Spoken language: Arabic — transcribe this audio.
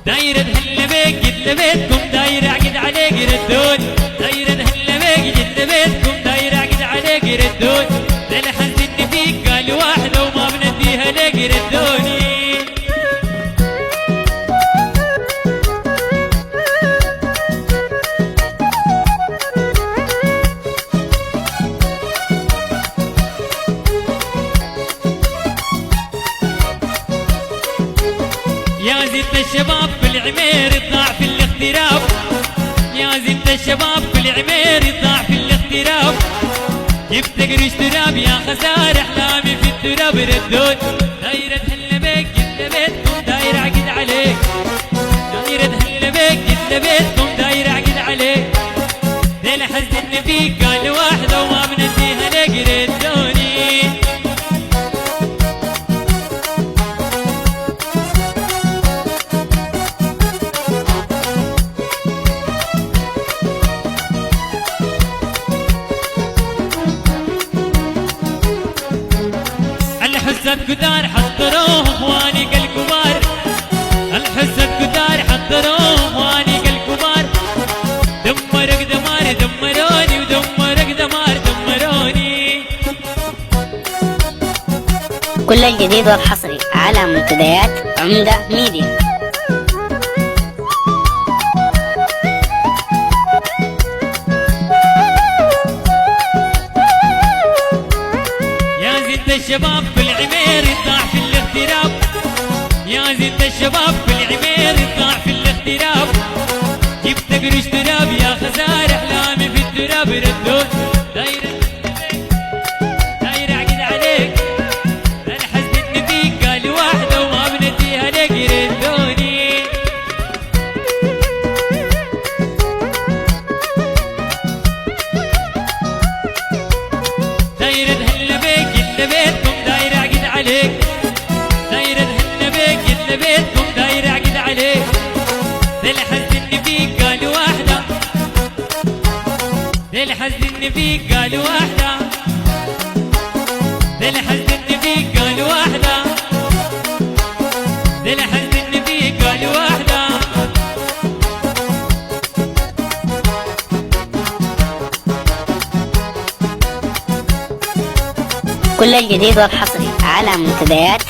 دايرة هلا بيك قد لبيتكم دايرة عقد عليك يردون دايرة هلا بيك قد لبيتكم دايرة عقد عليك يردون لا حزني فيك قال واحدة وما بنديها ليك يردوني يا زبدة الشباب في العمير يطلع في الاغتراب يا زبدة الشباب في العمير يطلع في الاغتراب جبت قرش تراب يا خسارة احلامي في التراب ردود دايرة هلا بيك قد لبيتكم دايرة عقد عليك دايرة هلا بيك قد لبيتكم دايرة عقد عليك ليلة حزني فيك قال واحدة وما بنديها ليك ردوني الحزة الكدار حضروه اخواني كالكبار الحزة الكدار حضروه اخواني كالكبار دمرك دمار دمروني ودمرك دمار دمروني. كل الجديد والحصري على منتديات عمدة ميديا. الشباب في العمير يطلع في الاغتراب يا زد الشباب في العمير يطلع في الاغتراب جبت قرش تراب يا خسارة احلامي في التراب ردود دايرة دايرة عقد عليك انا حزني فيك قال واحدة وما بنديها لك ردوني دايرة هلا بيك بيتكم دايرة عقد عليك دايرة هلا بيك قد بيتكم دايرة عقد عليك ليلة حزني فيك قال واحدة ليلة حزني فيك قال واحدة ليلة حزني فيك قال واحدة ليلة حزني فيك قال واحدة. كل الجديد والحصري على منتديات